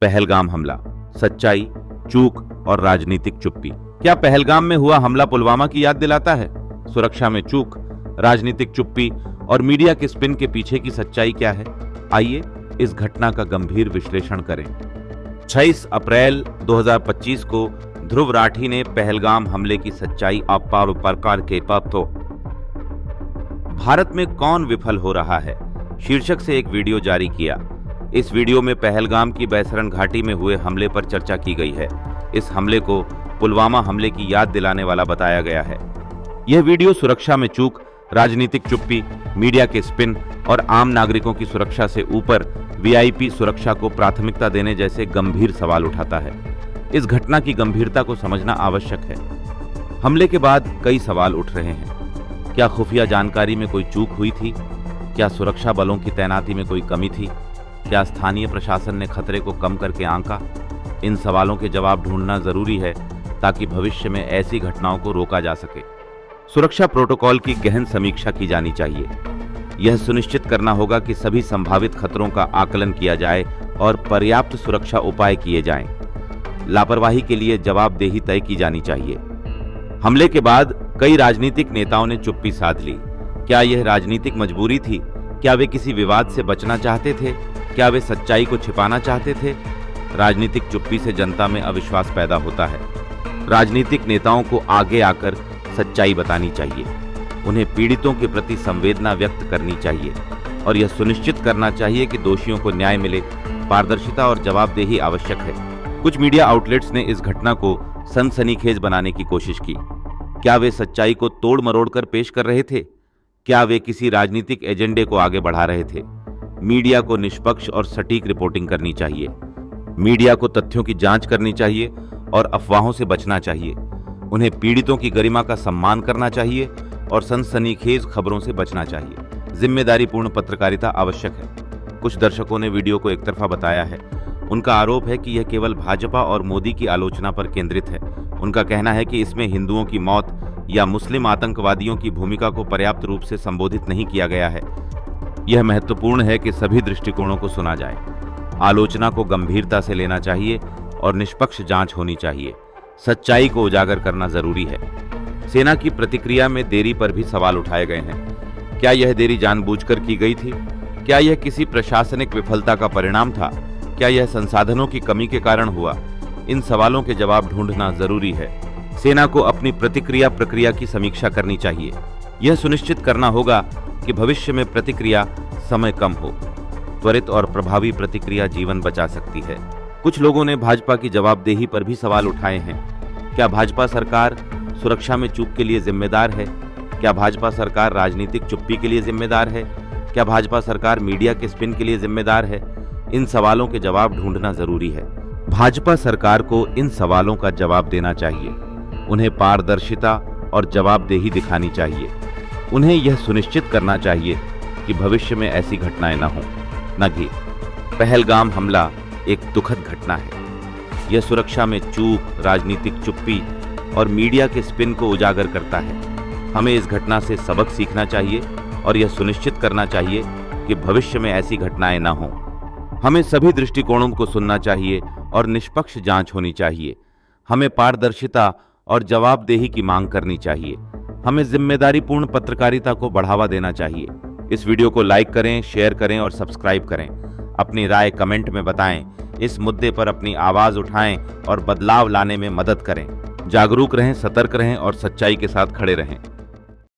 पहलगाम हमला, सच्चाई, चूक और राजनीतिक चुप्पी। क्या पहलगाम में हुआ हमला पुलवामा की याद दिलाता है? सुरक्षा में चूक, राजनीतिक चुप्पी और मीडिया के स्पिन के पीछे की सच्चाई क्या है? आइए इस घटना का गंभीर विश्लेषण करें। 26 अप्रैल 2025 को ध्रुव राठी ने पहलगाम हमले की सच्चाई अपार प्रकार के पत्थों। भारत में कौन विफल हो रहा है शीर्षक से एक वीडियो जारी किया। इस वीडियो में पहलगाम की बैसरन घाटी में हुए हमले पर चर्चा की गई है। इस हमले को पुलवामा हमले की याद दिलाने वाला बताया गया है। यह वीडियो सुरक्षा में चूक, राजनीतिक चुप्पी, मीडिया के स्पिन और आम नागरिकों की सुरक्षा से ऊपर वीआईपी सुरक्षा को प्राथमिकता देने जैसे गंभीर सवाल उठाता है। इस घटना की गंभीरता को समझना आवश्यक है। हमले के बाद कई सवाल उठ रहे हैं। क्या खुफिया जानकारी में कोई चूक हुई थी? क्या सुरक्षा बलों की तैनाती में कोई कमी थी? क्या स्थानीय प्रशासन ने खतरे को कम करके आंका? इन सवालों के जवाब ढूंढना जरूरी है ताकि भविष्य में ऐसी घटनाओं को रोका जा सके। सुरक्षा प्रोटोकॉल की गहन समीक्षा की जानी चाहिए। यह सुनिश्चित करना होगा कि सभी संभावित खतरों का आकलन किया जाए और पर्याप्त सुरक्षा उपाय किए जाएं। लापरवाही के लिए जवाबदेही तय की जानी चाहिए। हमले के बाद कई राजनीतिक नेताओं ने चुप्पी साध ली। क्या यह राजनीतिक मजबूरी थी? क्या वे किसी विवाद से बचना चाहते थे? क्या वे सच्चाई को छिपाना चाहते थे? राजनीतिक चुप्पी से जनता में अविश्वास पैदा होता है। राजनीतिक नेताओं को आगे आकर सच्चाई बतानी चाहिए। उन्हें पीड़ितों के प्रति संवेदना व्यक्त करनी चाहिए और यह सुनिश्चित करना चाहिए कि दोषियों को न्याय मिले। पारदर्शिता और जवाबदेही आवश्यक है। कुछ मीडिया आउटलेट्स ने इस घटना को सनसनीखेज बनाने की कोशिश की। क्या वे सच्चाई को तोड़ मरोड़ कर पेश कर रहे थे? क्या वे किसी राजनीतिक एजेंडे को आगे बढ़ा रहे थे? मीडिया को निष्पक्ष और सटीक रिपोर्टिंग करनी चाहिए। मीडिया को तथ्यों की जांच करनी चाहिए और अफवाहों से बचना चाहिए। उन्हें पीड़ितों की गरिमा का सम्मान करना चाहिए और सनसनीखेज खबरों से बचना चाहिए। जिम्मेदारीपूर्ण पत्रकारिता आवश्यक है। कुछ दर्शकों ने वीडियो को एकतरफा बताया है। उनका आरोप है कि यह केवल भाजपा और मोदी की आलोचना पर केंद्रित है। उनका कहना है कि इसमें हिंदुओं की मौत या मुस्लिम आतंकवादियों की भूमिका को पर्याप्त रूप से संबोधित नहीं किया गया है। यह महत्वपूर्ण है कि सभी दृष्टिकोणों को सुना जाए। आलोचना को गंभीरता से लेना चाहिए और निष्पक्ष जांच होनी चाहिए। सच्चाई को उजागर करना जरूरी है। सेना की प्रतिक्रिया में देरी पर भी सवाल उठाए गए हैं। क्या यह देरी जानबूझकर की गई थी? क्या यह किसी प्रशासनिक विफलता का परिणाम था? क्या यह संसाधनों की कमी के कारण हुआ? इन सवालों के जवाब ढूंढना जरूरी है। सेना को अपनी प्रतिक्रिया प्रक्रिया की समीक्षा करनी चाहिए। यह सुनिश्चित करना होगा कि भविष्य में प्रतिक्रिया समय कम हो। त्वरित और प्रभावी प्रतिक्रिया जीवन बचा सकती है। कुछ लोगों ने भाजपा की जवाबदेही पर भी सवाल उठाए हैं। क्या भाजपा सरकार सुरक्षा में चूक के लिए जिम्मेदार है? क्या भाजपा सरकार राजनीतिक चुप्पी के लिए जिम्मेदार है? क्या भाजपा सरकार मीडिया के स्पिन के लिए जिम्मेदार है? इन सवालों के जवाब ढूंढना जरूरी है। भाजपा सरकार को इन सवालों का जवाब देना चाहिए। उन्हें पारदर्शिता और जवाबदेही दिखानी चाहिए। उन्हें यह सुनिश्चित करना चाहिए कि भविष्य में ऐसी घटनाएं न हों। न कि पहलगाम हमला एक दुखद घटना है। यह सुरक्षा में चूक, राजनीतिक चुप्पी और मीडिया के स्पिन को उजागर करता है। हमें इस घटना से सबक सीखना चाहिए और यह सुनिश्चित करना चाहिए कि भविष्य में ऐसी घटनाएं न हों। हमें सभी दृष्टिकोणों को सुनना चाहिए और निष्पक्ष जांच होनी चाहिए। हमें पारदर्शिता और जवाबदेही की मांग करनी चाहिए। हमें जिम्मेदारीपूर्ण पत्रकारिता को बढ़ावा देना चाहिए। इस वीडियो को लाइक करें, शेयर करें और सब्सक्राइब करें। अपनी राय कमेंट में बताएं। इस मुद्दे पर अपनी आवाज उठाएं और बदलाव लाने में मदद करें। जागरूक रहें, सतर्क रहें और सच्चाई के साथ खड़े रहें।